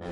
It's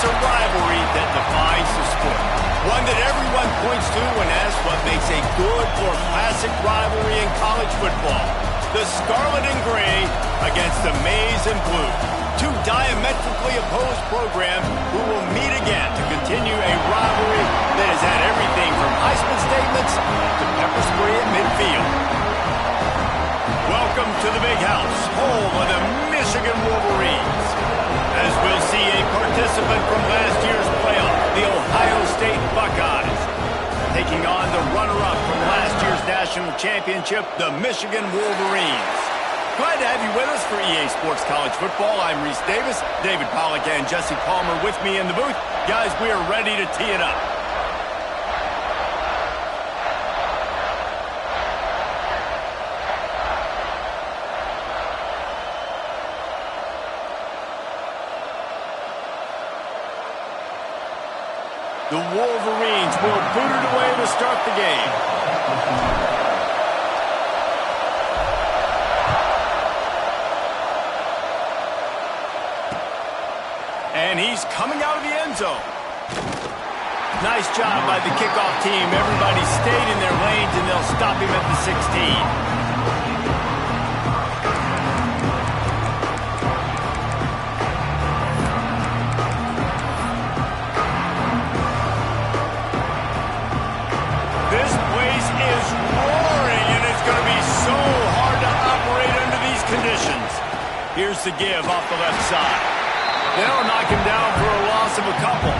a rivalry that defines the sport. One that everyone points to when asked what makes a good or classic rivalry in college football. The Scarlet and Gray against the Maize and Blue. Two diametrically opposed programs who will meet again to continue a rivalry that has had everything from Heisman statements to pepper spray at midfield. Welcome to the Big House, home of the Michigan Wolverines. As we'll see a participant from last year's playoff, the Ohio State Buckeyes, taking on the runner-up from last year's national championship, the Michigan Wolverines. Glad to have you with us for EA Sports College Football. I'm Reese Davis, David Pollack and Jesse Palmer with me in the booth. Guys, we are ready to tee it up. The Wolverines will boot it away to start the game. And he's coming out of the end zone. Nice job by the kickoff team. Everybody stayed in their lanes, and they'll stop him at the 16. This place is roaring, and it's going to be so hard to operate under these conditions. Here's the give off the left side. They'll knock him down for a loss of a couple.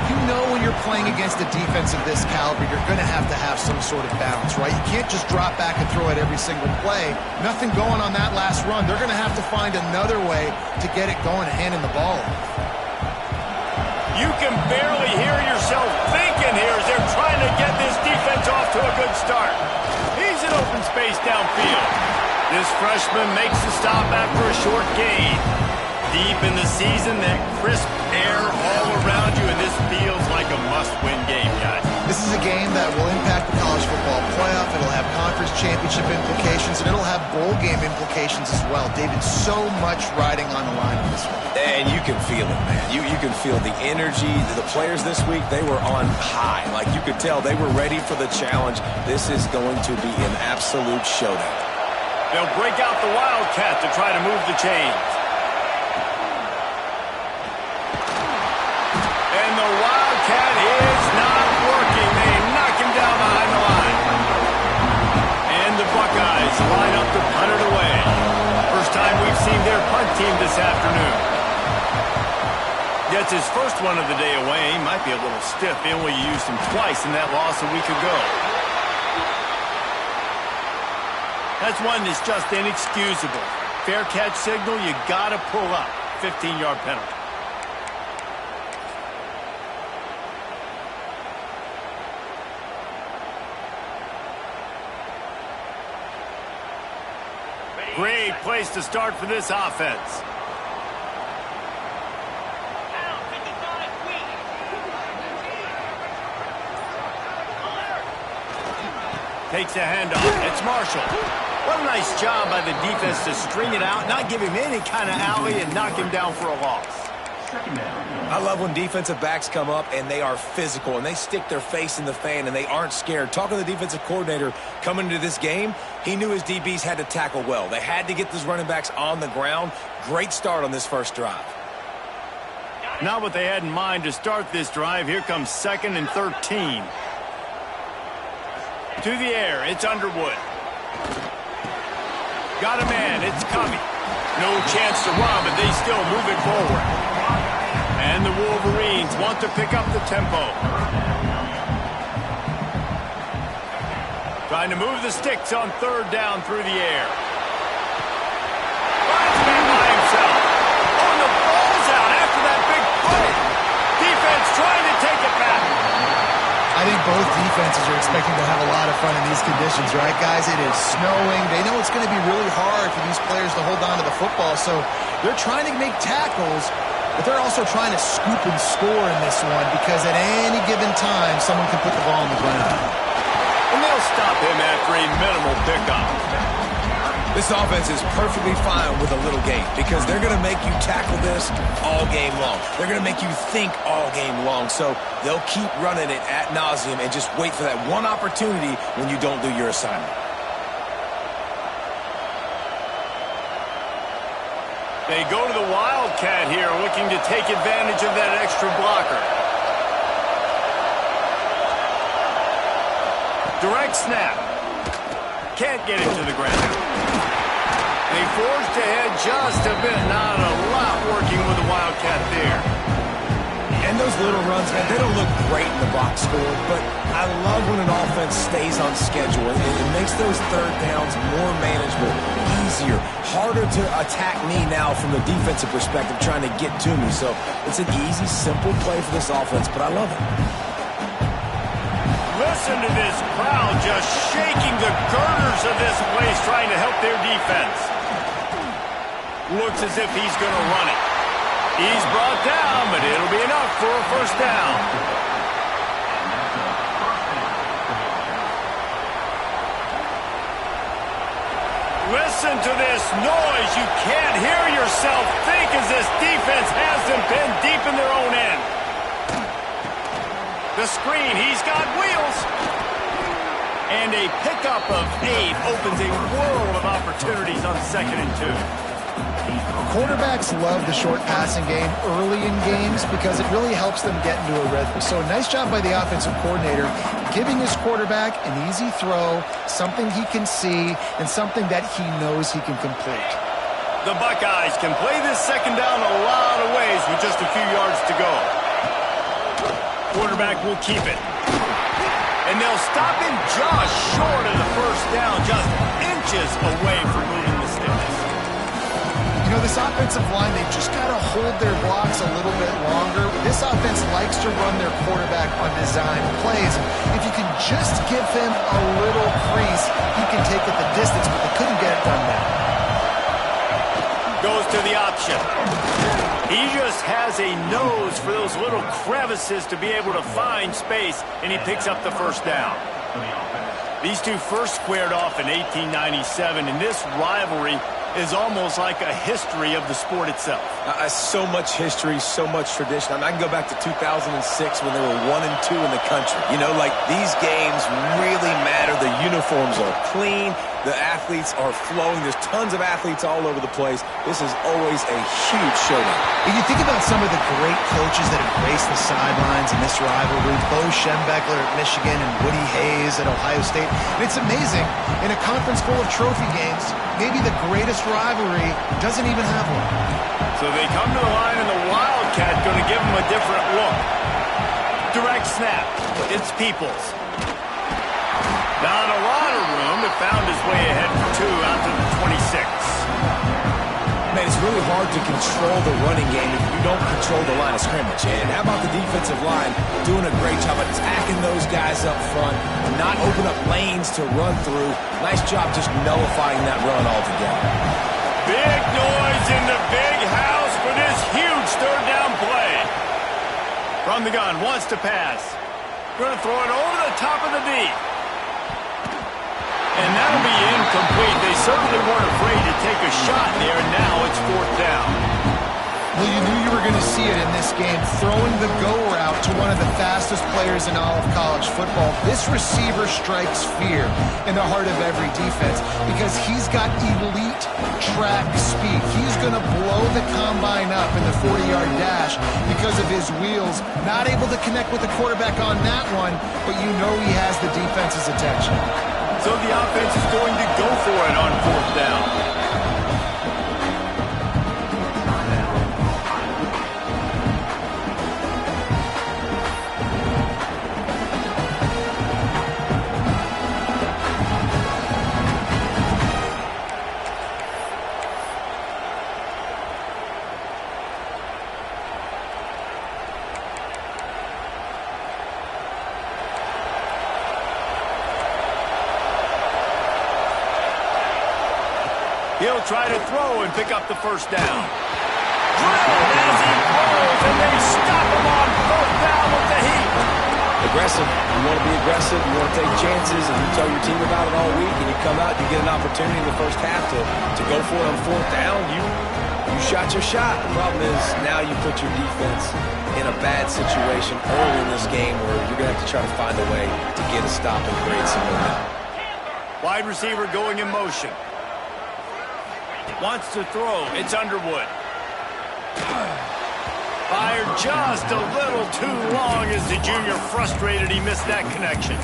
You know when you're playing against a defense of this caliber, you're going to have some sort of balance, right? You can't just drop back and throw it every single play. Nothing going on that last run. They're going to have to find another way to get it going and handing the ball off. You can barely hear yourself thinking here as they're trying to get this defense off to a good start. He's in open space downfield. This freshman makes the stop after a short gain. Deep in the season, that crisp air all around you, and this feels like a must-win game, guys. This is a game that will impact the college football playoff. It'll have conference championship implications, and it'll have bowl game implications as well. David, so much riding on the line in this one. And you can feel it, man. You can feel the energy. The players this week, they were on high. Like you could tell they were ready for the challenge. This is going to be an absolute showdown. They'll break out the Wildcat to try to move the chains. And the Wildcat is not working. They knock him down behind the line. And the Buckeyes line up to punt it away. First time we've seen their punt team this afternoon. Gets his first one of the day away. He might be a little stiff. They only used him twice in that loss a week ago. That's one that's just inexcusable. Fair catch signal, you got to pull up. 15-yard penalty. Great place to start for this offense. Takes the handoff. It's Marshall. What a nice job by the defense to string it out, not give him any kind of alley, and knock him down for a loss. I love when defensive backs come up and they are physical and they stick their face in the fan and they aren't scared. Talking to the defensive coordinator coming into this game, he knew his DBs had to tackle well. They had to get those running backs on the ground. Great start on this first drive. Not what they had in mind to start this drive. Here comes 2nd and 13. To the air, it's Underwood. Got a man, it's coming. No chance to run, but they still move it forward. And the Wolverines want to pick up the tempo. Trying to move the sticks on 3rd down through the air. Finds man by himself. Oh, the ball's out after that big play. Defense trying think both defenses are expecting to have a lot of fun in these conditions, right, guys? It is snowing. They know it's going to be really hard for these players to hold on to the football, so they're trying to make tackles, but they're also trying to scoop and score in this one because at any given time, someone can put the ball on the ground. And they'll stop him after a minimal pickup. This offense is perfectly fine with a little game because they're going to make you tackle this all game long. They're going to make you think all game long. So they'll keep running it ad nauseum and just wait for that one opportunity when you don't do your assignment. They go to the Wildcat here, looking to take advantage of that extra blocker. Direct snap. Can't get it to the ground. They forced ahead just a bit. Not a lot working with the Wildcat there. And those little runs, man, they don't look great in the box score, but I love when an offense stays on schedule. It makes those third downs more manageable, easier, harder to attack me now from the defensive perspective trying to get to me. So it's an easy, simple play for this offense, but I love it. Listen to this crowd just shaking the girders of this place trying to help their defense. Looks as if he's going to run it. He's brought down, but it'll be enough for a first down. Listen to this noise. You can't hear yourself think as this defense has them pinned deep in their own end. The screen, he's got wheels. And a pickup of 8 opens a world of opportunities on 2nd and 2. Quarterbacks love the short passing game early in games because it really helps them get into a rhythm. So nice job by the offensive coordinator giving his quarterback an easy throw, something he can see, and something that he knows he can complete. The Buckeyes can play this second down a lot of ways with just a few yards to go. Quarterback will keep it. And they'll stop him just short of the first down, just inches away from moving the sticks. You know, this offensive line, they've just got to hold their blocks a little bit longer. This offense likes to run their quarterback on design plays. If you can just give him a little crease, he can take it the distance, but they couldn't get it done now. Goes to the option. He just has a nose for those little crevices to be able to find space, and he picks up the first down. These two first squared off in 1897, and this rivalry is almost like a history of the sport itself. So much history, so much tradition. I mean, I can go back to 2006 when they were 1 and 2 in the country. You know, like these games really matter. The uniforms are clean. The athletes are flowing. There's tons of athletes all over the place. This is always a huge showdown. When you think about some of the great coaches that have graced the sidelines in this rivalry, Bo Schembechler at Michigan and Woody Hayes at Ohio State, and it's amazing, in a conference full of trophy games, maybe the greatest rivalry doesn't even have one. So they come to the line, and the Wildcat going to give them a different look. Direct snap. It's Peoples. Not a lot of room, but found his way ahead for 2 out to the 26. Man, it's really hard to control the running game if you don't control the line of scrimmage. And how about the defensive line doing a great job attacking those guys up front, not open up lanes to run through. Nice job just nullifying that run altogether. Big noise in the big house for this huge third down play. From the gun, wants to pass. Going to throw it over the top of the D. And that'll be incomplete. They certainly weren't afraid to take a shot there, and now it's 4th down. Well, you knew you were going to see it in this game, throwing the go route to one of the fastest players in all of college football. This receiver strikes fear in the heart of every defense because he's got elite track speed. He's going to blow the combine up in the 40-yard dash because of his wheels. Not able to connect with the quarterback on that one, but you know he has the defense's attention. So the offense is going to go for it on 4th down. He'll try to throw and pick up the first down. Drilled as he throws, and they stop him on fourth down with the heat. Aggressive. You want to be aggressive. You want to take chances, and you tell your team about it all week, and you come out, you get an opportunity in the first half to go for it on fourth down. You shot your shot. The problem is now you put your defense in a bad situation early in this game where you're going to have to try to find a way to get a stop and create some momentum. Wide receiver going in motion. Wants to throw. It's Underwood. Fired just a little too long as the junior frustrated he missed that connection.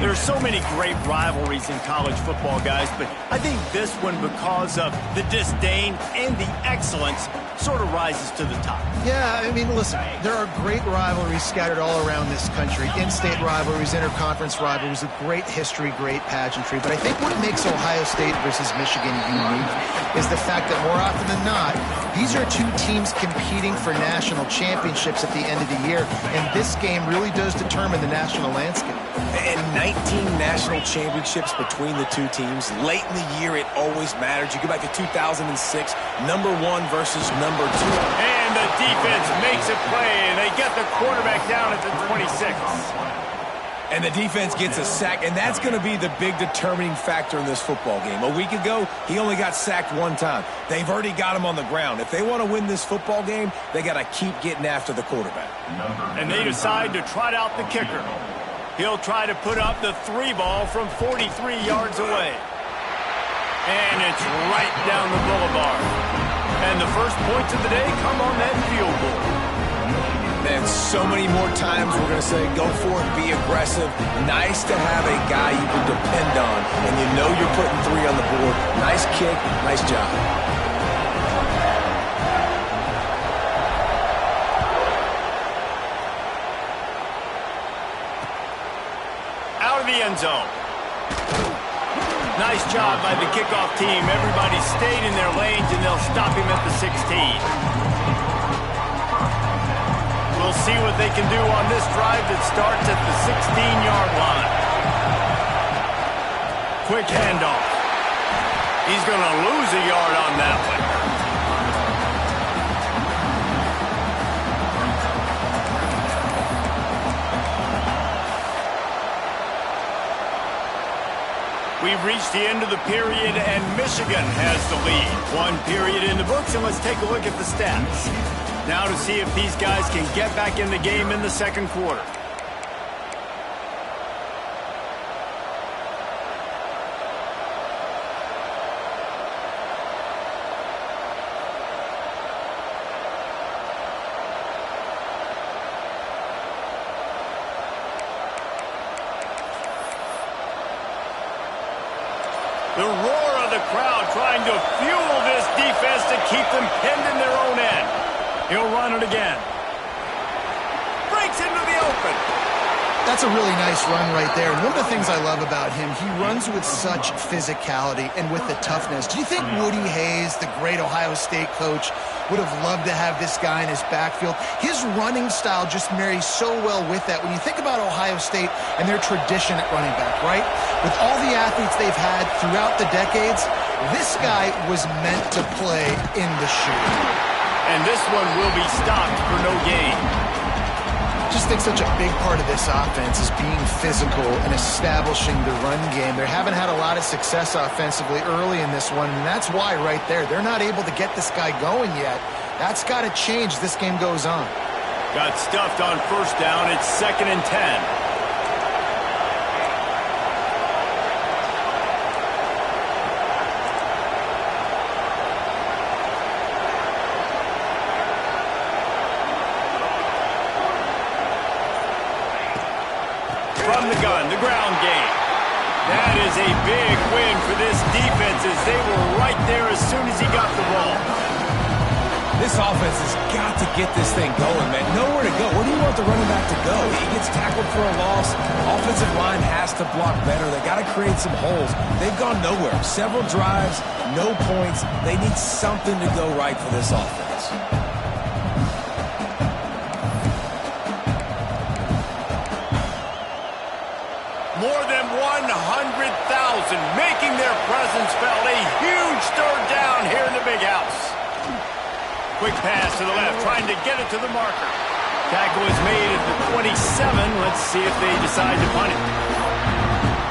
There are so many great rivalries in college football, guys, but I think this one, because of the disdain and the excellence, sort of rises to the top. Yeah, I mean, listen, there are great rivalries scattered all around this country. In-state rivalries, interconference rivalries with great history, great pageantry. But I think what makes Ohio State versus Michigan unique is the fact that more often than not, these are two teams competing for national championships at the end of the year. And this game really does determine the national landscape. And 19 national championships between the two teams. Late in the year, it always mattered. You go back to 2006, number 1 versus number 2. And the defense makes a play, and they get the quarterback down at the 26. And the defense gets a sack, and that's going to be the big determining factor in this football game. A week ago, he only got sacked 1 time. They've already got him on the ground. If they want to win this football game, they got to keep getting after the quarterback. And they decide to trot out the kicker. He'll try to put up the 3 ball from 43 yards away. And it's right down the boulevard. And the first points of the day come on that field goal. And so many more times we're going to say, go for it, be aggressive. Nice to have a guy you can depend on, and you know you're putting 3 on the board. Nice kick, nice job. Out of the end zone. Nice job by the kickoff team. Everybody stayed in their lanes, and they'll stop him at the 16. We'll see what they can do on this drive that starts at the 16-yard line. Quick handoff. He's going to lose a yard on that one. We've reached the end of the period, and Michigan has the lead. 1 period in the books, and let's take a look at the stats. Now to see if these guys can get back in the game in the second quarter. The roar of the crowd trying to fuel this defense to keep them pinned in their own end. He'll run it again. Breaks into the open. That's a really nice run right there. One of the things I love about him, he runs with such physicality and with the toughness. Do you think Woody Hayes, the great Ohio State coach, would have loved to have this guy in his backfield? His running style just marries so well with that. When you think about Ohio State and their tradition at running back, right? With all the athletes they've had throughout the decades, this guy was meant to play in the shoe. And this one will be stopped for no gain. I just think such a big part of this offense is being physical and establishing the run game. They haven't had a lot of success offensively early in this one, and that's why right there, they're not able to get this guy going yet. That's got to change as this game goes on. Got stuffed on first down. It's 2nd and 10. From the gun, the ground game. That is a big win for this defense as they were right there as soon as he got the ball. This offense has got to get this thing going, man. Nowhere to go. Where do you want the running back to go? He gets tackled for a loss. Offensive line has to block better. They got to create some holes. They've gone nowhere. Several drives, no points. They need something to go right for this offense. More than 100,000 making their presence felt. A huge third down here in the big house. Quick pass to the left, trying to get it to the marker. Tackle is made at the 27. Let's see if they decide to punt it.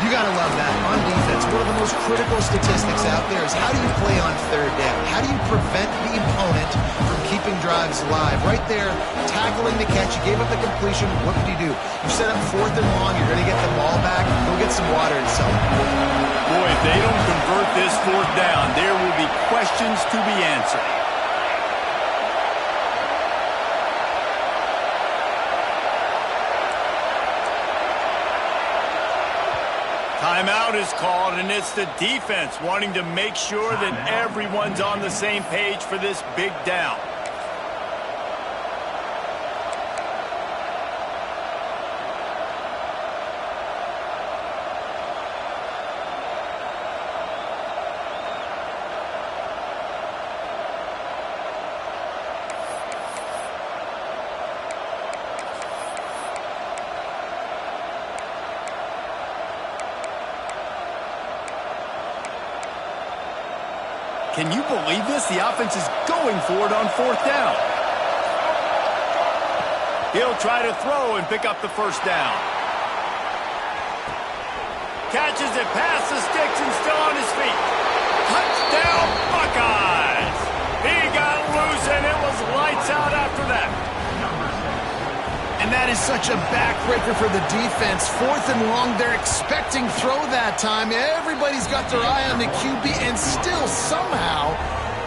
You got to love that. On defense, one of the most critical statistics out there is how do you play on third down? How do you prevent the opponent from keeping drives alive? Right there, tackling the catch. You gave up the completion. What did you do? You set up 4th and long. You're going to get the ball back. Go get some water and celebrate. Boy, if they don't convert this 4th down, there will be questions to be answered. Timeout is called, and it's the defense wanting to make sure that everyone's on the same page for this big down. Can you believe this? The offense is going for it on 4th down. He'll try to throw and pick up the first down. Catches it past the sticks and still on his feet. Touchdown, Buckeyes! He got loose and it was lights out after that. And that is such a backbreaker for the defense. 4th and long, they're expecting throw that time. Everybody's got their eye on the QB, and still somehow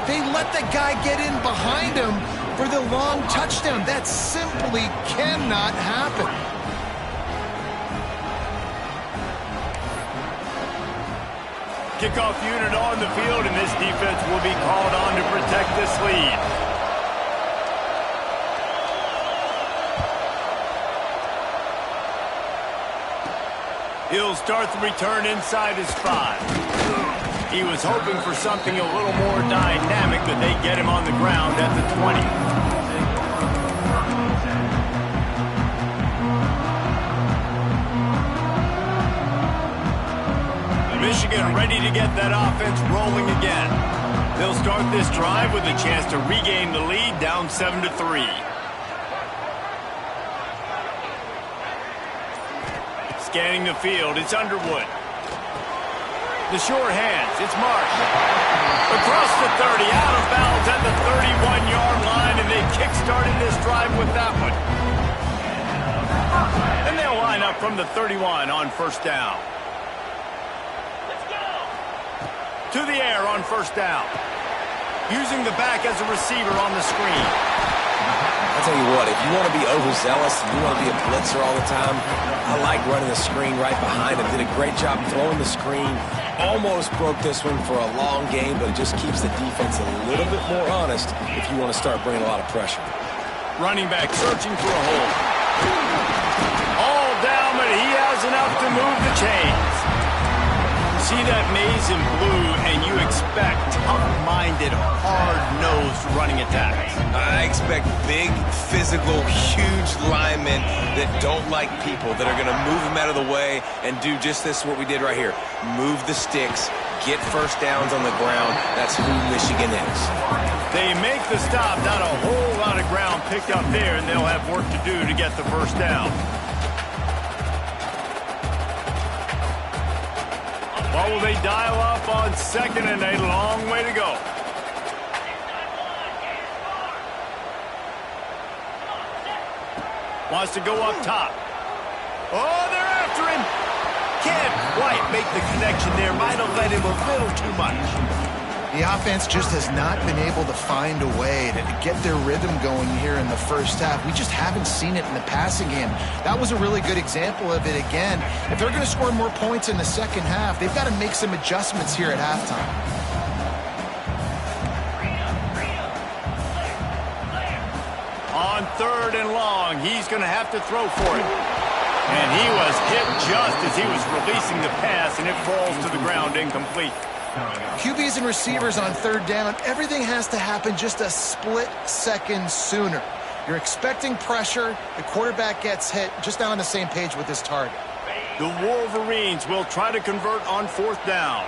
they let the guy get in behind him for the long touchdown. That simply cannot happen. Kickoff unit on the field, and this defense will be called on to protect this lead. He'll start the return inside his 5. He was hoping for something a little more dynamic, but they get him on the ground at the 20. Michigan ready to get that offense rolling again. They'll start this drive with a chance to regain the lead, down 7-3. Scanning the field, it's Underwood. The sure hands, it's Marsh. Across the 30, out of bounds at the 31-yard line, and they kick-started this drive with that one. And they'll line up from the 31 on 1st down. To the air on 1st down. Using the back as a receiver on the screen. I'll tell you what, if you want to be overzealous and you want to be a blitzer all the time, I like running the screen right behind him. Did a great job throwing the screen. Almost broke this one for a long game, but it just keeps the defense a little bit more honest if you want to start bringing a lot of pressure. Running back searching for a hole. All down, but he has enough to move the chains. See that maze in blue, and you expect tough-minded, hard-nosed running attacks. I expect big, physical, huge linemen that don't like people, that are going to move them out of the way and do just this, what we did right here. Move the sticks, get 1st downs on the ground. That's who Michigan is. They make the stop, not a whole lot of ground picked up there, and they'll have work to do to get the 1st down. What will they dial up on 2nd, and a long way to go. Wants to go up top. Oh, they're after him. Can't quite make the connection there. Might have led him a little too much. The offense just has not been able to find a way to get their rhythm going here in the 1st half. We just haven't seen it in the passing game. That was a really good example of it again. If they're going to score more points in the 2nd half, they've got to make some adjustments here at halftime. On 3rd and long, he's going to have to throw for it. And he was hit just as he was releasing the pass, and it falls to the ground incomplete. QBs and receivers on 3rd down, everything has to happen just a split second sooner. You're expecting pressure, the quarterback gets hit, just not on the same page with his target. The Wolverines will try to convert on 4th down.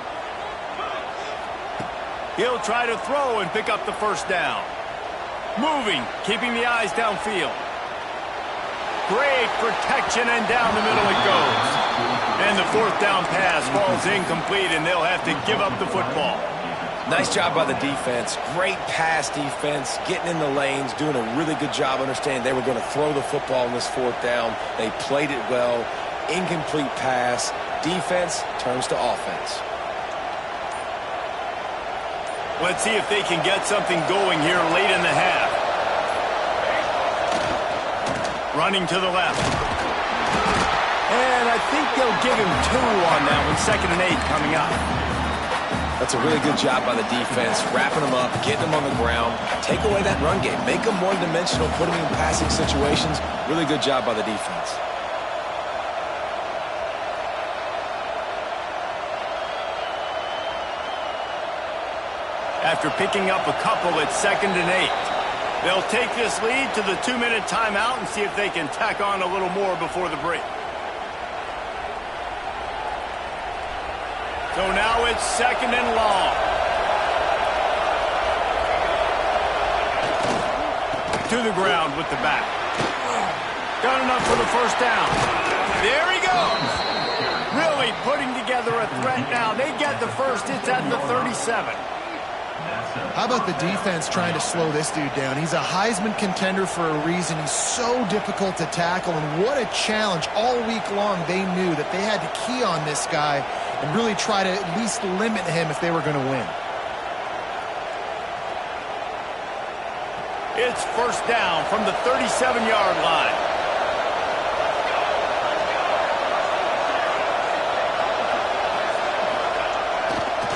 He'll try to throw and pick up the 1st down. Moving, keeping the eyes downfield. Great protection, and down the middle it goes. And the 4th down pass falls incomplete, and they'll have to give up the football. Nice job by the defense. Great pass defense, getting in the lanes, doing a really good job understanding they were going to throw the football on this 4th down. They played it well. Incomplete pass. Defense turns to offense. Let's see if they can get something going here late in the half. Running to the left. And I think they'll give him 2 on that one. 2nd and 8 coming up. That's a really good job by the defense, wrapping them up, getting them on the ground. Take away that run game. Make them one-dimensional, put them in passing situations. Really good job by the defense. After picking up a couple, it's 2nd and 8. They'll take this lead to the 2-minute timeout and see if they can tack on a little more before the break. So now it's 2nd and long. To the ground with the back. Got enough for the 1st down. There he goes. Really putting together a threat now. They get the 1st. It's at the 37. How about the defense trying to slow this dude down? He's a Heisman contender for a reason. He's so difficult to tackle, and what a challenge. All week long they knew that they had to key on this guy and really try to at least limit him if they were going to win. It's 1st down from the 37-yard line.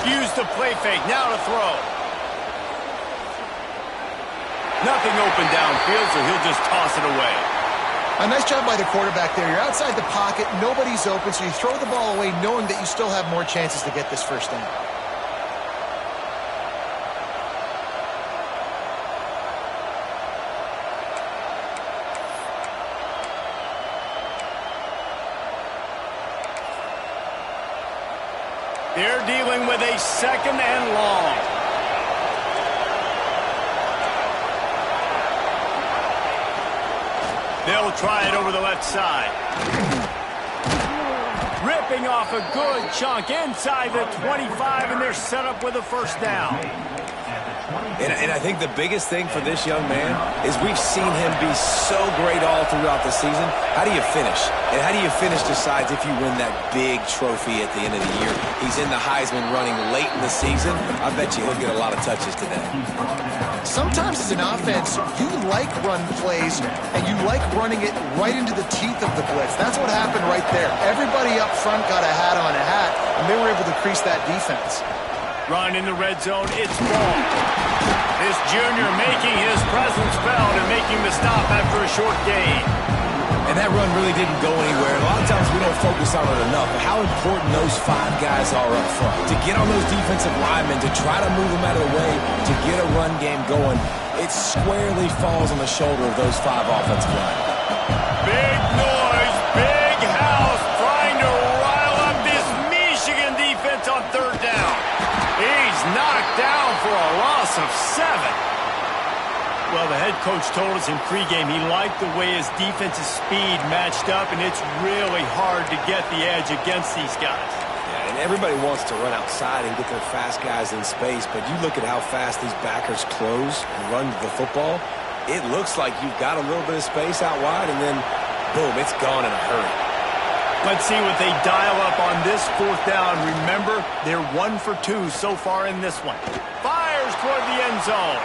Use the play fake, now to throw. Nothing open downfield, so he'll just toss it away. A nice job by the quarterback there. You're outside the pocket, nobody's open, so you throw the ball away knowing that you still have more chances to get this 1st down. They're dealing with a 2nd and long. They'll try it over the left side. Ripping off a good chunk inside the 25, and they're set up with a 1st down. And I think the biggest thing for this young man is we've seen him be so great all throughout the season. How do you finish? And how do you finish decides if you win that big trophy at the end of the year. He's in the Heisman running late in the season. I bet you he'll get a lot of touches today. Sometimes as an offense, you like run plays, and you like running it right into the teeth of the blitz. That's what happened right there. Everybody up front got a hat on a hat, and they were able to crease that defense. Run in the red zone, it's ball. This junior making his presence felt and making the stop after a short gain. And that run really didn't go anywhere. A lot of times we don't focus on it enough, but how important those 5 guys are up front. To get on those defensive linemen, to try to move them out of the way, to get a run game going, it squarely falls on the shoulder of those 5 offensive linemen. Big noise, big house, trying to rile up this Michigan defense on 3rd down. He's knocked down for a loss of 7. Well, the head coach told us in pregame he liked the way his defensive speed matched up, and it's really hard to get the edge against these guys. Yeah, and everybody wants to run outside and get their fast guys in space, but you look at how fast these backers close and run the football, it looks like you've got a little bit of space out wide, and then, boom, it's gone in a hurry. Let's see what they dial up on this 4th down. Remember, they're 1 for 2 so far in this one. Fires toward the end zone.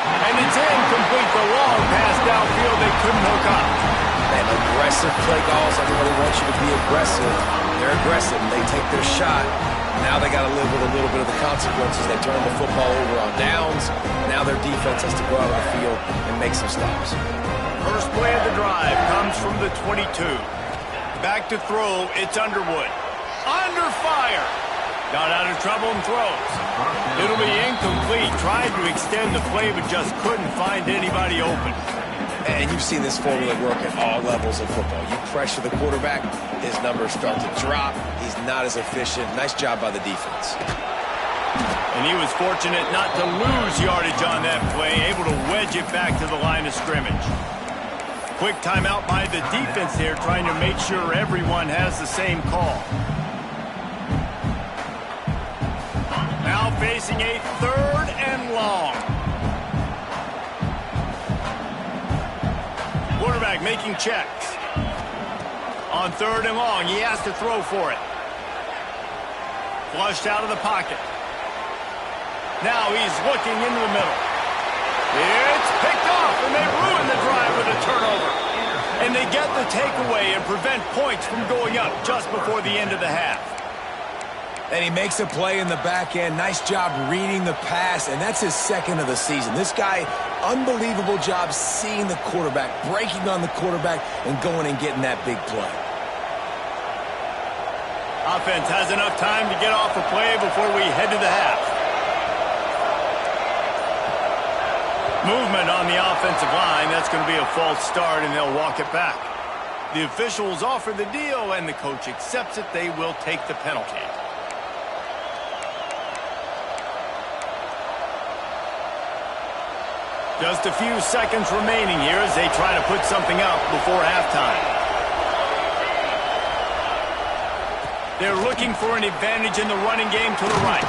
And it's incomplete. The long pass downfield they couldn't hook up. And aggressive play calls. Everybody wants you to be aggressive. They're aggressive. They take their shot. Now they got to live with a little bit of the consequences. They turn the football over on downs. Now their defense has to go out on the field and make some stops. First play of the drive comes from the 22. Back to throw, it's Underwood. Under fire. Got out of trouble and throws. It'll be incomplete. Tried to extend the play, but just couldn't find anybody open. And you've seen this formula work at all levels of football. You pressure the quarterback, his numbers start to drop. He's not as efficient. Nice job by the defense. And he was fortunate not to lose yardage on that play, able to wedge it back to the line of scrimmage. Quick timeout by the defense here, trying to make sure everyone has the same call. Now facing a 3rd and long. Quarterback making checks. On 3rd and long, he has to throw for it. Flushed out of the pocket. Now he's looking into the middle. It's picked off, and they ruin the drive with a turnover. And they get the takeaway and prevent points from going up just before the end of the half. And he makes a play in the back end. Nice job reading the pass, and that's his 2nd of the season. This guy, unbelievable job seeing the quarterback, breaking on the quarterback, and going and getting that big play. Offense has enough time to get off a play before we head to the half. Movement on the offensive line. That's going to be a false start, and they'll walk it back. The officials offer the deal, and the coach accepts it. They will take the penalty. Just a few seconds remaining here as they try to put something up before halftime. They're looking for an advantage in the running game to the right.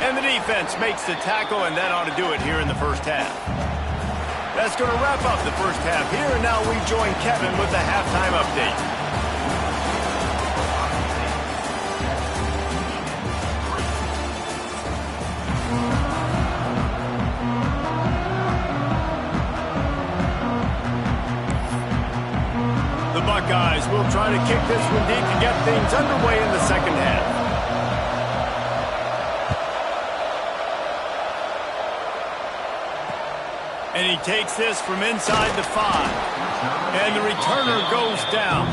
And the defense makes the tackle, and that ought to do it here in the first half. That's going to wrap up the first half here, and now we join Kevin with the halftime update. The Buckeyes will try to kick this one deep to get things underway in the second half. And he takes this from inside the 5. And the returner goes down.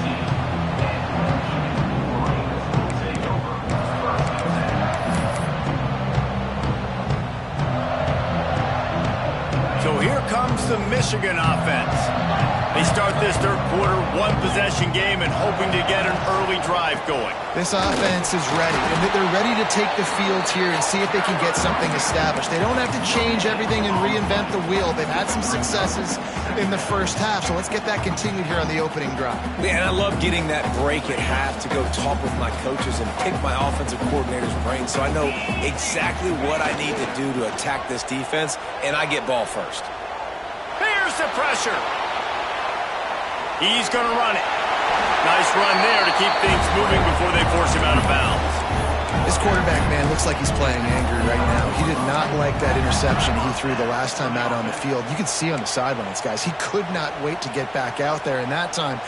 So here comes the Michigan offense. They start this third quarter, 1-possession game, and hoping to get an early drive going. This offense is ready, and they're ready to take the field here and see if they can get something established. They don't have to change everything and reinvent the wheel. They've had some successes in the first half, so let's get that continued here on the opening drive. Yeah, and I love getting that break at half to go talk with my coaches and pick my offensive coordinator's brain so I know exactly what I need to do to attack this defense, and I get ball first. Here's the pressure. He's going to run it. Nice run there to keep things moving before they force him out of bounds. This quarterback, man, looks like he's playing angry right now. He did not like that interception he threw the last time out on the field. You can see on the sidelines, guys, he could not wait to get back out there. And that time,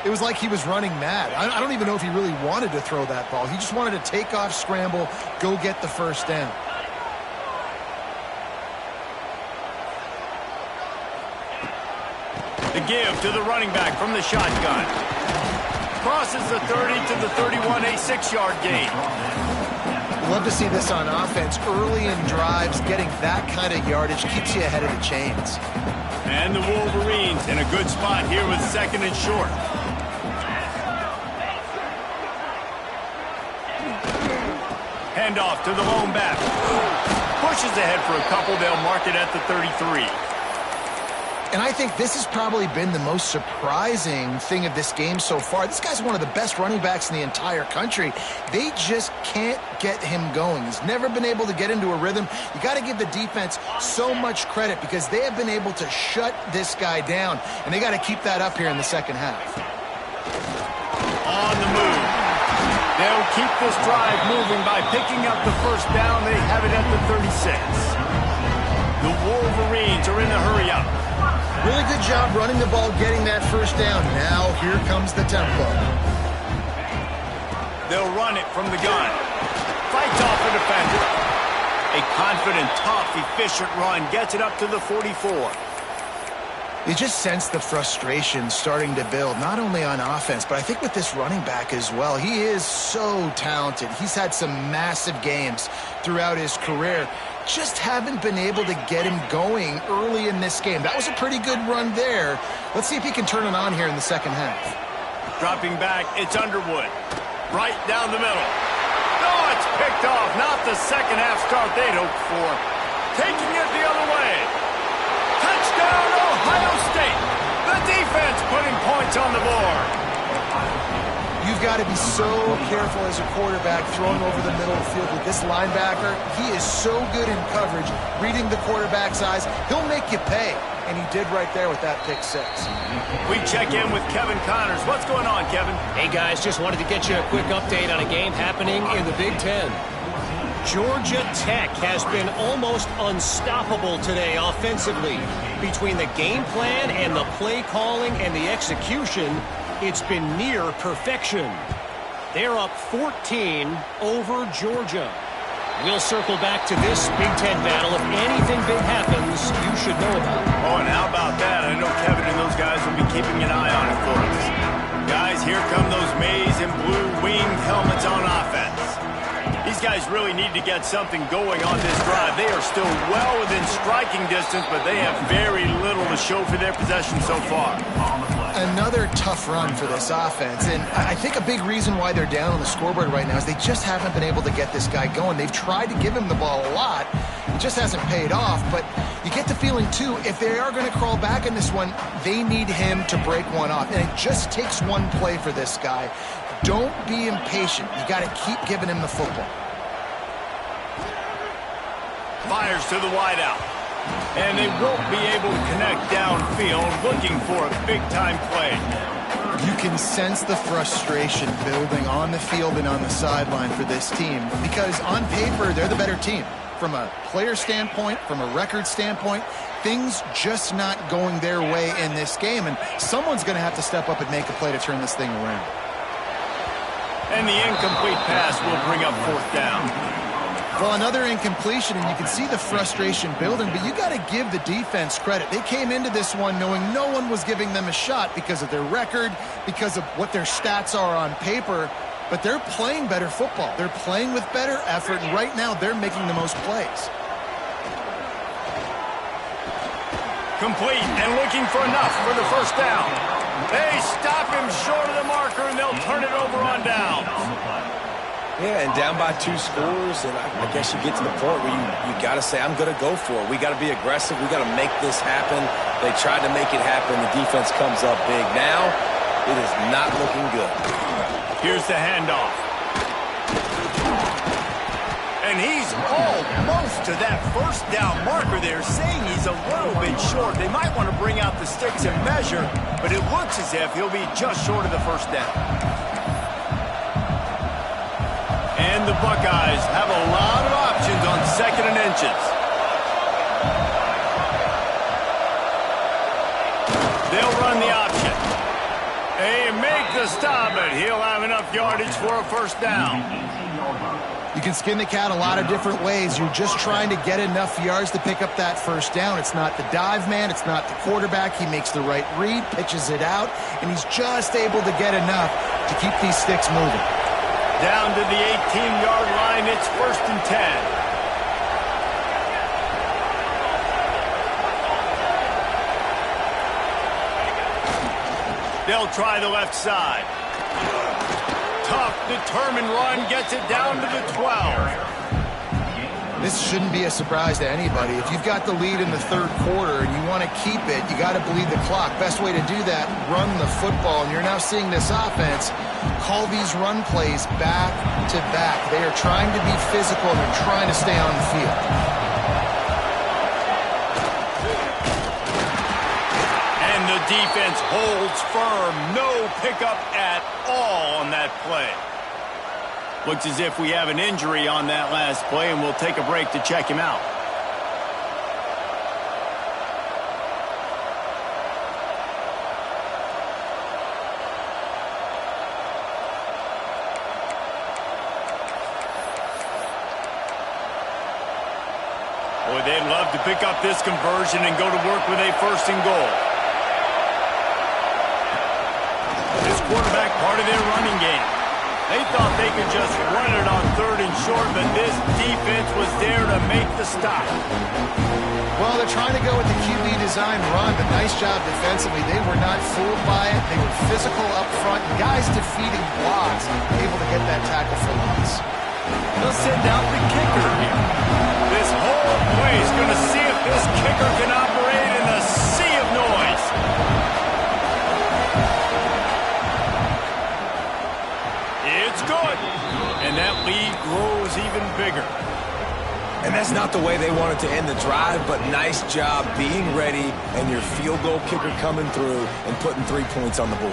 it was like he was running mad. I don't even know if he really wanted to throw that ball. He just wanted to take off, scramble, go get the first down. The give to the running back from the shotgun. Crosses the 30 to the 31, a 6-yard gain. Love to see this on offense. Early in drives, getting that kind of yardage keeps you ahead of the chains. And the Wolverines in a good spot here with 2nd and short. Handoff to the lone back. Pushes ahead for a couple. They'll mark it at the 33. And I think this has probably been the most surprising thing of this game so far. This guy's one of the best running backs in the entire country. They just can't get him going. He's never been able to get into a rhythm. You got to give the defense so much credit because they have been able to shut this guy down, and they got to keep that up here in the second half. On the move. They'll keep this drive moving by picking up the first down. They have it at the 36. The Wolverines are in a hurry-up. Really good job running the ball, getting that first down. Now, here comes the tempo. They'll run it from the gun. Fights off the defender. A confident, tough, efficient run gets it up to the 44. You just sense the frustration starting to build, not only on offense, but I think with this running back as well. He is so talented. He's had some massive games throughout his career. just haven't been able to get him going early in this game. That was a pretty good run there. Let's see if he can turn it on here in the second half. Dropping back, it's Underwood. Right down the middle. No, it's picked off. Not the second half start they'd hoped for. Taking it the other way. Touchdown, Ohio State. The defense putting points on the board. You've got to be so careful as a quarterback throwing over the middle of the field with this linebacker. He is so good in coverage, reading the quarterback's eyes. He'll make you pay, and he did right there with that pick six. We check in with Kevin Connors. What's going on, Kevin? Hey, guys, just wanted to get you a quick update on a game happening in the Big Ten. Georgia Tech has been almost unstoppable today offensively. Between the game plan and the play calling and the execution, it's been near perfection. They're up 14 over Georgia. We'll circle back to this Big Ten battle. If anything big happens, you should know about it. Oh, and how about that? I know Kevin and those guys will be keeping an eye on it for us. Guys, here come those maize and blue winged helmets on offense. These guys really need to get something going on this drive. They are still well within striking distance, but they have very little to show for their possession so far. Another tough run for this offense, and I think a big reason why they're down on the scoreboard right now is they just haven't been able to get this guy going. They've tried to give him the ball a lot. It just hasn't paid off, but you get the feeling, too, if they are going to crawl back in this one, they need him to break one off, and it just takes one play for this guy. Don't be impatient. You got to keep giving him the football. Fires to the wideout. And they won't be able to connect downfield, looking for a big-time play. You can sense the frustration building on the field and on the sideline for this team because on paper, they're the better team. From a player standpoint, from a record standpoint, things just not going their way in this game, and someone's going to have to step up and make a play to turn this thing around. And the incomplete pass will bring up fourth down. Well, another incompletion, and you can see the frustration building, but you got to give the defense credit. They came into this one knowing no one was giving them a shot because of their record, because of what their stats are on paper, but they're playing better football. They're playing with better effort, and right now they're making the most plays. Complete and looking for enough for the first down. They stop him short of the marker, and they'll turn it over on down. Yeah, and down by 2 scores, and I guess you get to the point where you got to say, I'm going to go for it. We got to be aggressive. We got to make this happen. They tried to make it happen. The defense comes up big. Now, it is not looking good. Here's the handoff. And he's almost to that first down marker there, saying he's a little bit short. They might want to bring out the sticks and measure, but it looks as if he'll be just short of the first down. And the Buckeyes have a lot of options on 2nd and inches. They'll run the option. They make the stop, but he'll have enough yardage for a first down. You can skin the cat a lot of different ways. You're just trying to get enough yards to pick up that first down. It's not the dive man. It's not the quarterback. He makes the right read, pitches it out, and he's just able to get enough to keep these sticks moving. Down to the 18-yard line, it's 1st and 10. They'll try the left side. Tough, determined run, gets it down to the 12. This shouldn't be a surprise to anybody. If you've got the lead in the 3rd quarter and you want to keep it, you got to bleed the clock. Best way to do that, run the football. And you're now seeing this offense call these run plays back to back. They are trying to be physical and they're trying to stay on the field. And the defense holds firm. No pickup at all on that play. Looks as if we have an injury on that last play, and we'll take a break to check him out. Boy, they'd love to pick up this conversion and go to work with a 1st and goal. This quarterback part of their running game. They thought they could just run it on 3rd and short, but this defense was there to make the stop. Well, they're trying to go with the QB design run, but nice job defensively. They were not fooled by it. They were physical up front. Guys defeating blocks, able to get that tackle for loss. They'll send out the kicker here. This whole play is going to see if this kicker can operate in a sea of noise. It's good. And that lead grows even bigger. And that's not the way they wanted to end the drive, but nice job being ready and your field goal kicker coming through and putting 3 points on the board.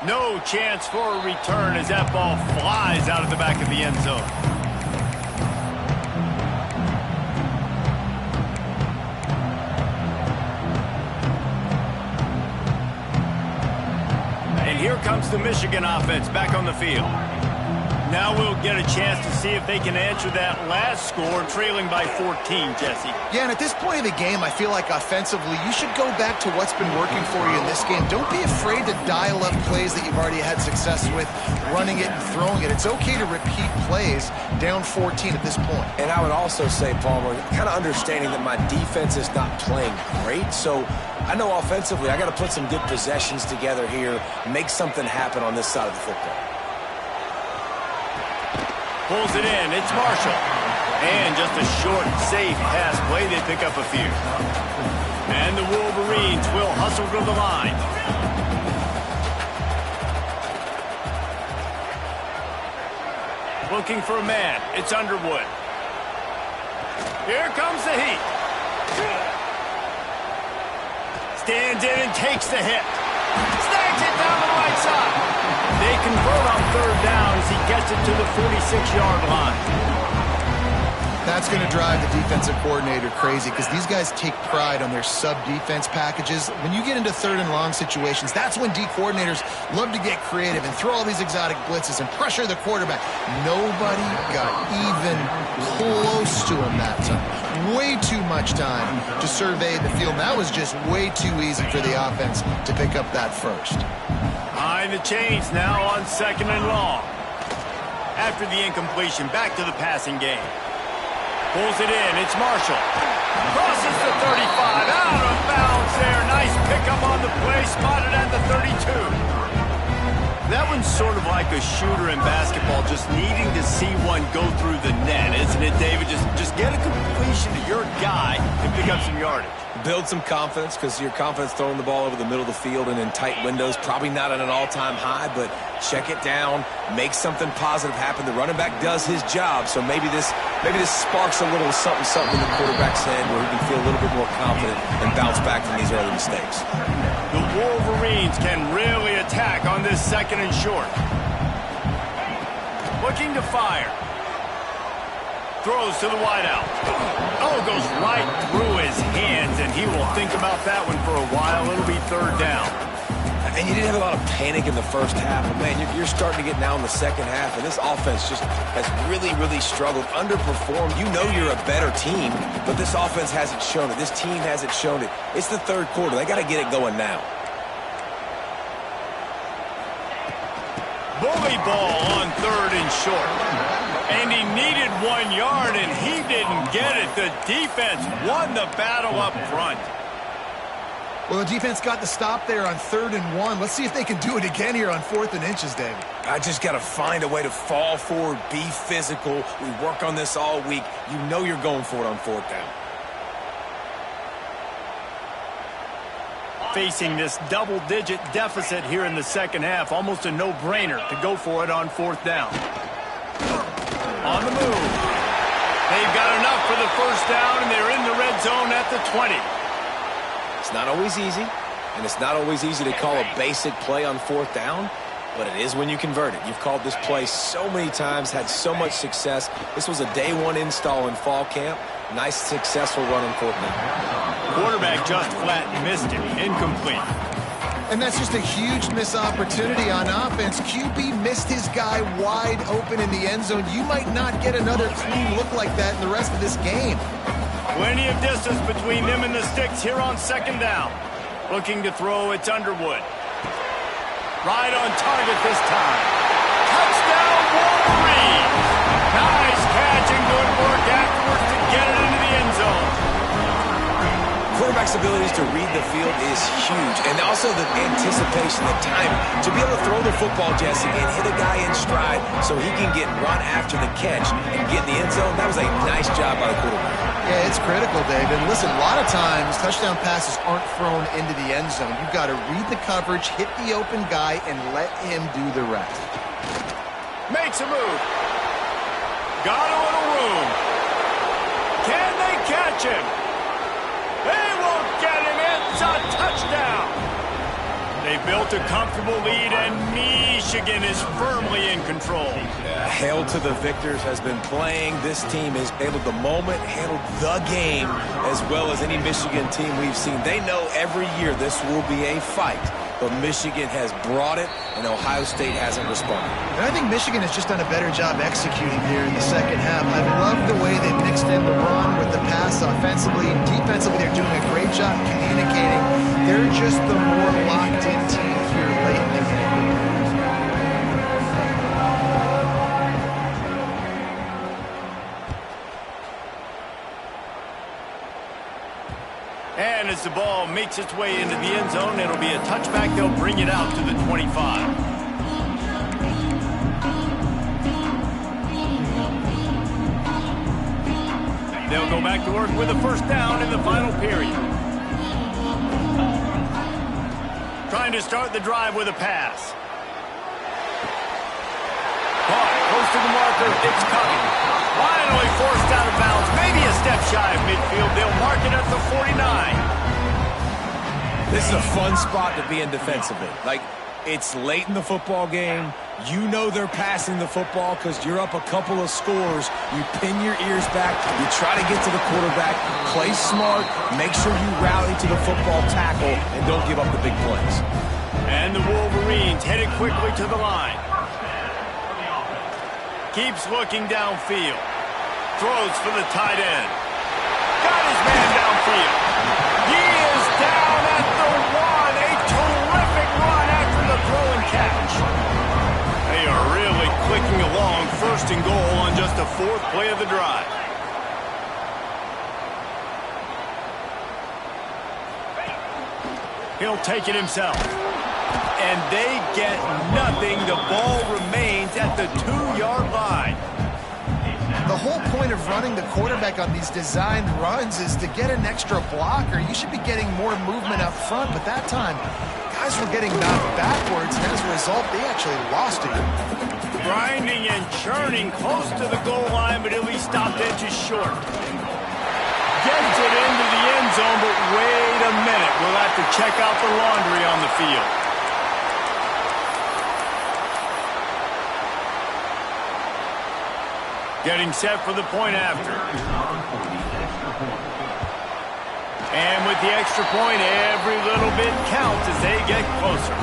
No chance for a return as that ball flies out of the back of the end zone. And here comes the Michigan offense back on the field. Now we'll get a chance to see if they can answer that last score, trailing by 14, Jesse. Yeah, and at this point of the game, I feel like offensively, you should go back to what's been working for you in this game. Don't be afraid to dial up plays that you've already had success with, running it and throwing it. It's okay to repeat plays down 14 at this point. And I would also say, Palmer, kind of understanding that my defense is not playing great, so I know offensively I got to put some good possessions together here, make something happen on this side of the football. Pulls it in. It's Marshall. And just a short, safe pass play. They pick up a few. And the Wolverines will hustle to the line. Looking for a man. It's Underwood. Here comes the heat. Stands in and takes the hit. Snags it down the right side. They convert on 3rd down as he gets it to the 46-yard line. That's going to drive the defensive coordinator crazy because these guys take pride on their sub-defense packages. When you get into 3rd and long situations, that's when D coordinators love to get creative and throw all these exotic blitzes and pressure the quarterback. Nobody got even close to him that time. Way too much time to survey the field. That was just way too easy for the offense to pick up that first. Behind the chains now on 2nd and long. After the incompletion, back to the passing game. Pulls it in. It's Marshall. Crosses the 35. Out of bounds there. Nice pickup on the play. Spotted at the 32. That one's sort of like a shooter in basketball, just needing to see one go through the net, isn't it, David? Just get a completion to your guy and pick up some yardage. Build some confidence because your confidence throwing the ball over the middle of the field and in tight windows, probably not at an all-time high, but check it down, make something positive happen. The running back does his job, so maybe this sparks a little something in the quarterback's head where he can feel a little bit more confident and bounce back from these early mistakes. The Wolverines can really attack on this 2nd and short. Looking to fire. Throws to the wideout. Oh, goes right through his hands, and he will think about that one for a while. It'll be 3rd down. And you didn't have a lot of panic in the first half, but man, you're starting to get now in the second half, and this offense just has really, really struggled, underperformed. You know you're a better team, but this offense hasn't shown it. This team hasn't shown it. It's the 3rd quarter. They got to get it going now. Bully ball on 3rd and short. And he needed 1 yard, and he didn't get it. The defense won the battle up front. Well, the defense got the stop there on 3rd and 1. Let's see if they can do it again here on 4th and inches, David. I just got to find a way to fall forward, be physical. We work on this all week. You know you're going for it on 4th down. Facing this double-digit deficit here in the second half, almost a no-brainer to go for it on 4th down. On the move. They've got enough for the 1st down, and they're in the red zone at the 20. It's not always easy, and it's not always easy to call a basic play on 4th down, but it is when you convert it. You've called this play so many times, had so much success. This was a day 1 install in fall camp. Nice, successful run on 4th down. Quarterback just flat missed him. Incomplete. And that's just a huge missed opportunity on offense. QB missed his guy wide open in the end zone. You might not get another clean look like that in the rest of this game. Plenty of distance between them and the sticks here on second down. Looking to throw, it's Underwood. Right on target this time. Touchdown, Wolverines! Nice catch and good work afterwards to get it into the end zone. Quarterback's abilities to read the field is huge, and also the anticipation, the timing. To be able to throw the football, Jesse, and hit a guy in stride so he can get run after the catch and get in the end zone, that was a nice job by the quarterback. Yeah, it's critical, Dave. And listen, a lot of times touchdown passes aren't thrown into the end zone. You've got to read the coverage, hit the open guy, and let him do the rest. Makes a move. Got a little room. Can they catch him? They won't get him. It's a touchdown. They built a comfortable lead, and Michigan is firmly in control. Hail to the victors has been playing. This team has handled the moment, handled the game, as well as any Michigan team we've seen. They know every year this will be a fight, but Michigan has brought it, and Ohio State hasn't responded. And I think Michigan has just done a better job executing here in the second half. I love the way they mixed in the run with the pass offensively. Defensively, they're doing a great job communicating. They're just the more locked-in team here late in the game. And as the ball makes its way into the end zone, it'll be a touchback. They'll bring it out to the 25. They'll go back to work with a first down in the final period. Trying to start the drive with a pass. Caught close to the marker. It's coming. Finally forced out of bounds. Maybe a step shy of midfield. They'll mark it at the 49. This is a fun spot to be in defensively. Like, it's late in the football game. You know they're passing the football because you're up a couple of scores. You pin your ears back. You try to get to the quarterback. Play smart. Make sure you rally to the football tackle and don't give up the big plays. And the Wolverines headed quickly to the line. Keeps looking downfield. Throws for the tight end. Got his man downfield. He is down at the 1. A terrific run after the throw and catch. They are really clicking along. First and goal on just the fourth play of the drive. He'll take it himself. And they get nothing. The ball remains at the 2-yard line. The whole point of running the quarterback on these designed runs is to get an extra blocker. You should be getting more movement up front, but that time, guys were getting knocked backwards, and as a result, they actually lost it. Grinding and churning close to the goal line, but he'll be stopped inches short. Gets it into the end zone, but wait a minute. We'll have to check out the laundry on the field. Getting set for the point after. And with the extra point, every little bit counts as they get closer.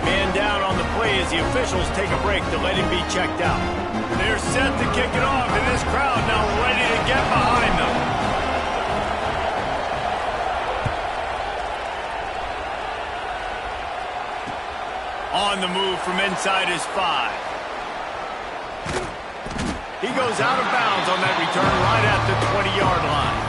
Man down on the play as the officials take a break to let him be checked out. They're set to kick it off, and this crowd now ready to get behind them. On the move from inside his 5. He goes out of bounds on that return right at the 20-yard line.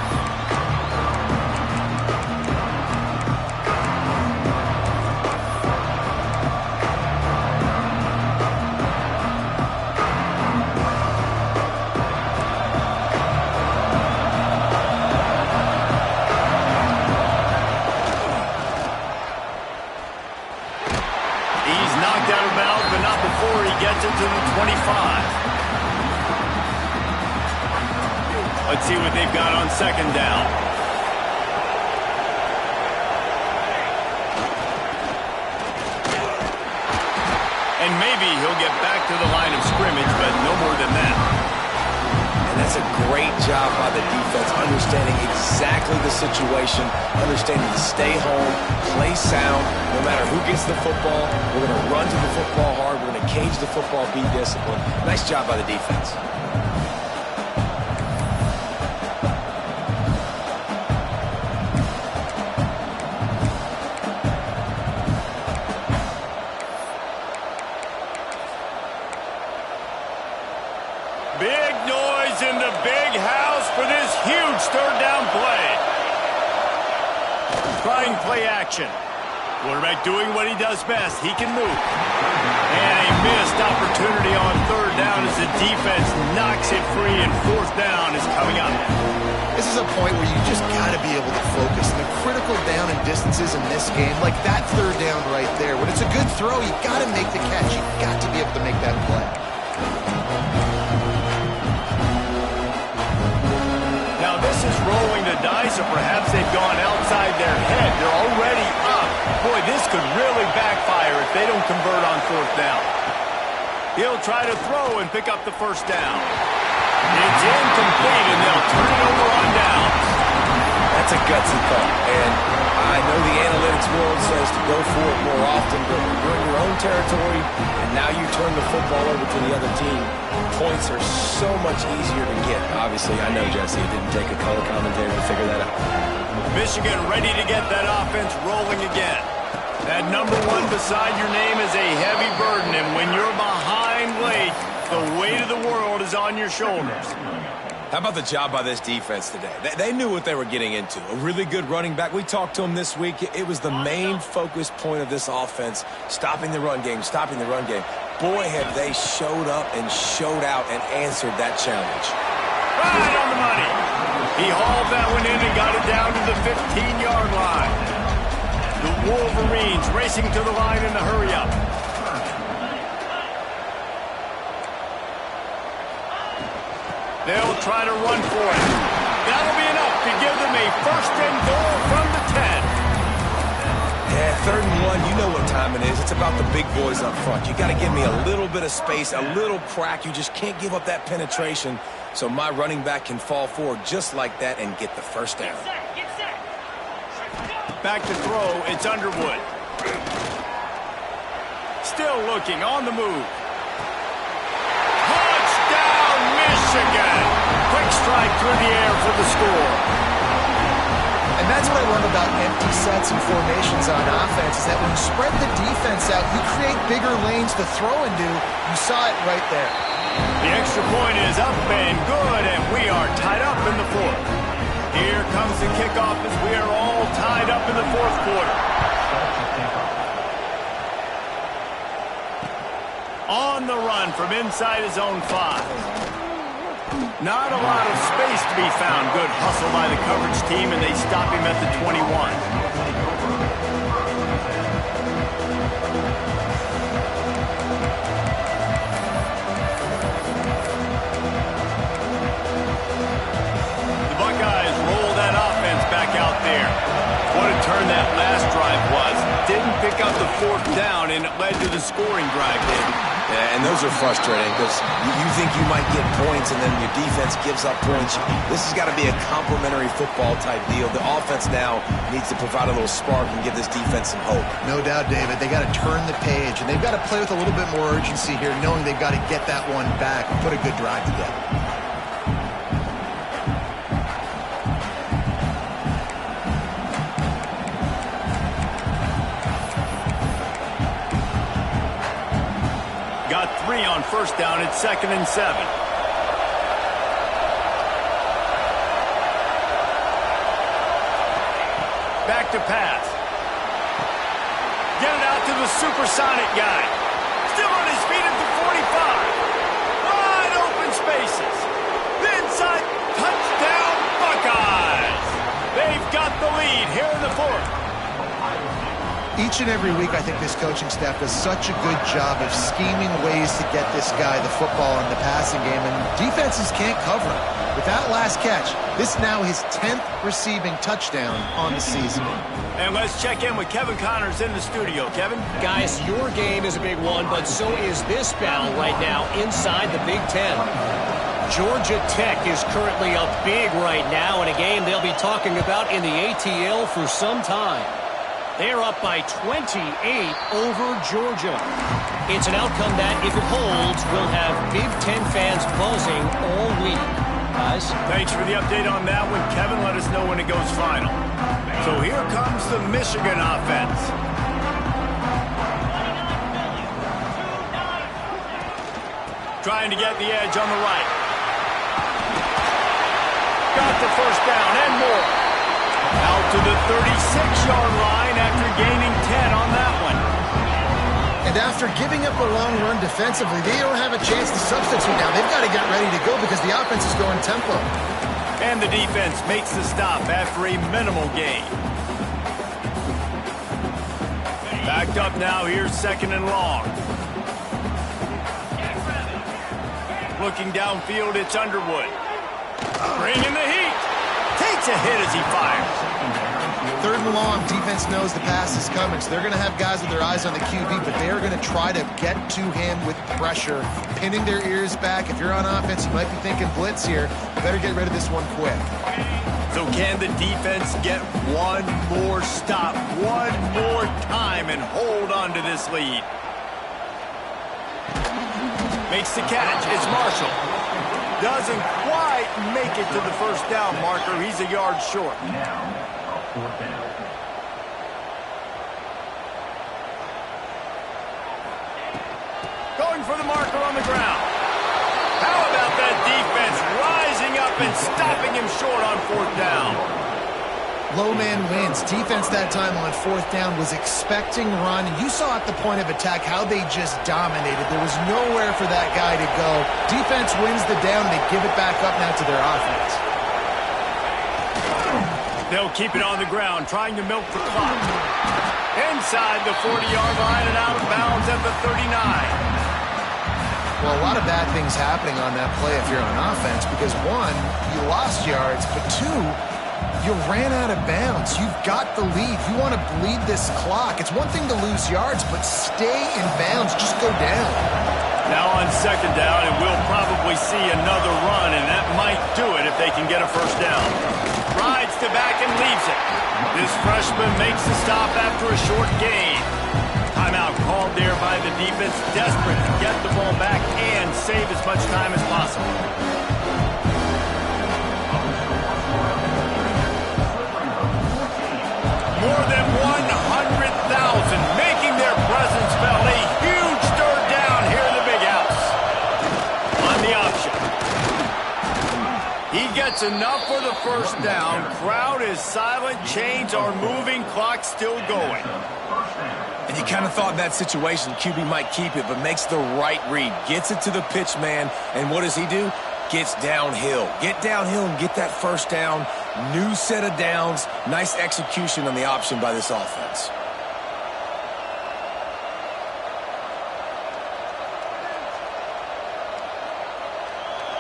He's knocked out of bounds, but not before he gets it to the 25. Let's see what they've got on second down. And maybe he'll get back to the line of scrimmage, but no more than that. And that's That's a great job by the defense, understanding exactly the situation, understanding to stay home, play sound. No matter who gets the football, we're going to run to the football hard. We're going to cage the football, be disciplined. Nice job by the defense. Big noise in the big house for this huge third down play. Trying play action. Quarterback doing what he does best. He can move. And a missed opportunity on third down as the defense knocks it free, and fourth down is coming up. This is a point where you just got to be able to focus. And the critical down and distances in this game, like that third down right there, when it's a good throw, you got to make the catch. You got to be able to make that play. Now this is rolling the dice, or perhaps they've gone outside their head. They're already up. Boy, this could really backfire if they don't convert on fourth down. He'll try to throw and pick up the first down. It's incomplete, and they'll turn it over on down. That's a gutsy call, and I know the analytics world says to go for it more often, but when you're in your own territory, and now you turn the football over to the other team, points are so much easier to get. Obviously, I know, Jesse, it didn't take a color commentator to figure that out. Michigan ready to get that offense rolling again. That number one beside your name is a heavy burden, and when you're behind late, the weight of the world is on your shoulders. How about the job by this defense today? They knew what they were getting into. A really good running back. We talked to him this week. It was the main focus point of this offense, stopping the run game, stopping the run game. Boy, have they showed up and showed out and answered that challenge. Right on the money. He hauled that one in and got it down to the 15-yard line. The Wolverines racing to the line in the hurry-up. They'll try to run for it. That'll be enough to give them a first and goal from the 10. Yeah, 3rd and 1, you know what time it is. It's about the big boys up front. You got to give me a little bit of space, a little crack. You just can't give up that penetration so my running back can fall forward just like that and get the first down. Back to throw, it's Underwood. Still looking, on the move. Touchdown, Michigan! Quick strike through the air for the score. And that's what I love about empty sets and formations on offense, is that when you spread the defense out, you create bigger lanes to throw into. You saw it right there. The extra point is up and good, and we are tied up in the fourth. Here comes the kickoff as we are all tied up in the fourth quarter. On the run from inside his own 5. Not a lot of space to be found. Good hustle by the coverage team, and they stop him at the 21. The Buckeyes roll that offense back out there. What a turn that last drive was. Didn't pick up the fourth down, and it led to the scoring drive, David. Yeah, and those are frustrating because you think you might get points and then your defense gives up points. This has got to be a complementary football type deal. The offense now needs to provide a little spark and give this defense some hope. No doubt, David. They got to turn the page, and they've got to play with a little bit more urgency here, knowing they've got to get that one back and put a good drive together. Got 3 on first down. It's 2nd and 7. Back to pass. Get it out to the supersonic guy. Still on his feet at the 45. Wide open spaces. The inside, touchdown Buckeyes. They've got the lead here in the fourth. Each and every week, I think this coaching staff does such a good job of scheming ways to get this guy the football in the passing game, and defenses can't cover him. With that last catch, this is now his 10th receiving touchdown on the season. And let's check in with Kevin Connors in the studio. Kevin? Guys, your game is a big one, but so is this battle right now inside the Big Ten. Georgia Tech is currently up big right now in a game they'll be talking about in the ATL for some time. They're up by 28 over Georgia. It's an outcome that, if it holds, will have Big Ten fans buzzing all week. Guys? Thanks for the update on that one, Kevin. Let us know when it goes final. So here comes the Michigan offense. Trying to get the edge on the right. Got the first down and more. Out to the 36-yard line after gaining 10 on that one. And after giving up a long run defensively, they don't have a chance to substitute now. They've got to get ready to go because the offense is going tempo. And the defense makes the stop after a minimal gain. Backed up now, here's 2nd and long. Looking downfield, it's Underwood. Bringing the heat. Takes a hit as he fires. 3rd and long, defense knows the pass is coming, so they're going to have guys with their eyes on the QB, but they're going to try to get to him with pressure, pinning their ears back. If you're on offense, you might be thinking blitz here. You better get rid of this one quick. So can the defense get one more stop, one more time, and hold on to this lead? Makes the catch. It's Marshall. Doesn't quite make it to the first down marker. He's a yard short. Going for the marker on the ground. How about that defense rising up and stopping him short on 4th down? Low man wins. Defense that time on 4th down was expecting run. You saw at the point of attack how they just dominated. There was nowhere for that guy to go. Defense wins the down. They give it back up now to their offense. They'll keep it on the ground, trying to milk the clock. Inside the 40-yard line and out of bounds at the 39. Well, a lot of bad things happening on that play if you're on offense because, 1, you lost yards, but 2, you ran out of bounds. You've got the lead. You want to bleed this clock. It's one thing to lose yards, but stay in bounds. Just go down. Now on 2nd down, and we'll probably see another run, and that might do it if they can get a first down. Rides to back and leaves it. This freshman makes the stop after a short gain. Timeout called there by the defense, desperate to get the ball back and save as much time as possible. More than 100,000 making their presence felt. A huge third down here in the big house. On the option. He gets enough for the first down. Crowd is silent. Chains are moving. Clock still going. And you kind of thought in that situation QB might keep it, but makes the right read. Gets it to the pitch man, and what does he do? Gets downhill. Get downhill and get that first down. New set of downs. Nice execution on the option by this offense.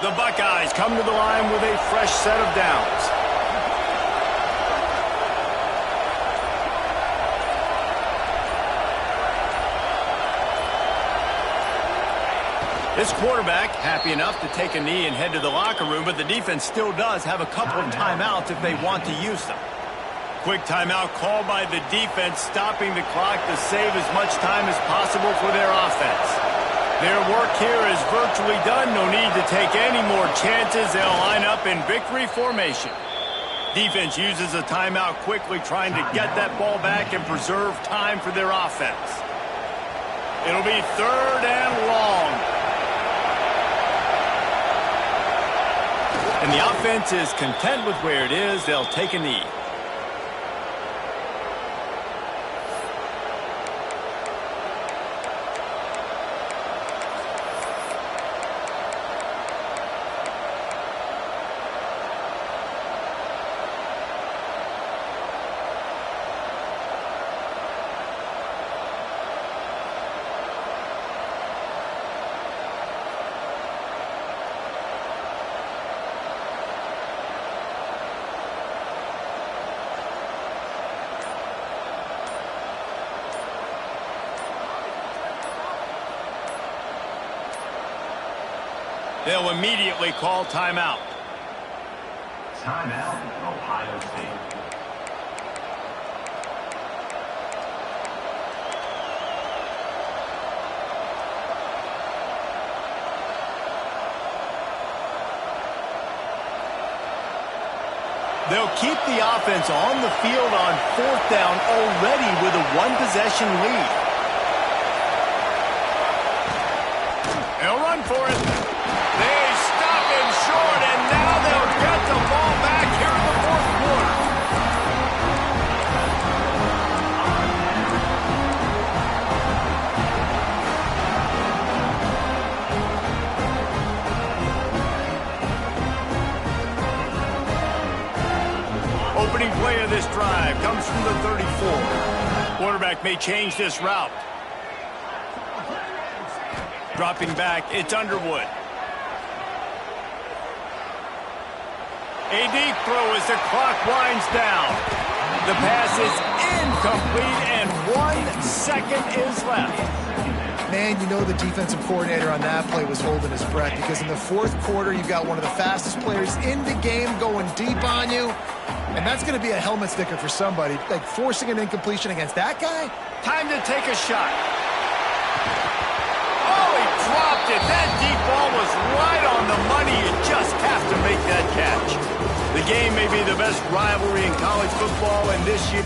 The Buckeyes come to the line with a fresh set of downs. This quarterback happy enough to take a knee and head to the locker room, but the defense still does have a couple of timeouts if they want to use them. Quick timeout called by the defense, stopping the clock to save as much time as possible for their offense. Their work here is virtually done. No need to take any more chances. They'll line up in victory formation. Defense uses a timeout quickly, trying to get that ball back and preserve time for their offense. It'll be 3rd and long. And the offense is content with where it is. They'll take a knee. They'll immediately call timeout. Timeout, Ohio State. They'll keep the offense on the field on 4th down already with a one-possession lead. They'll run for it. They stop him short, and now they'll get the ball back here in the 4th quarter. Opening play of this drive comes from the 34. Quarterback may change this route. Dropping back, it's Underwood. A deep throw as the clock winds down. The pass is incomplete, and 1 second is left. Man, you know the defensive coordinator on that play was holding his breath, because in the 4th quarter, you've got one of the fastest players in the game going deep on you, and that's going to be a helmet sticker for somebody. Like, forcing an incompletion against that guy? Time to take a shot. Oh, he dropped it. That deep ball was right on the money. You just have to make that catch. The game may be the best rivalry in college football, and this year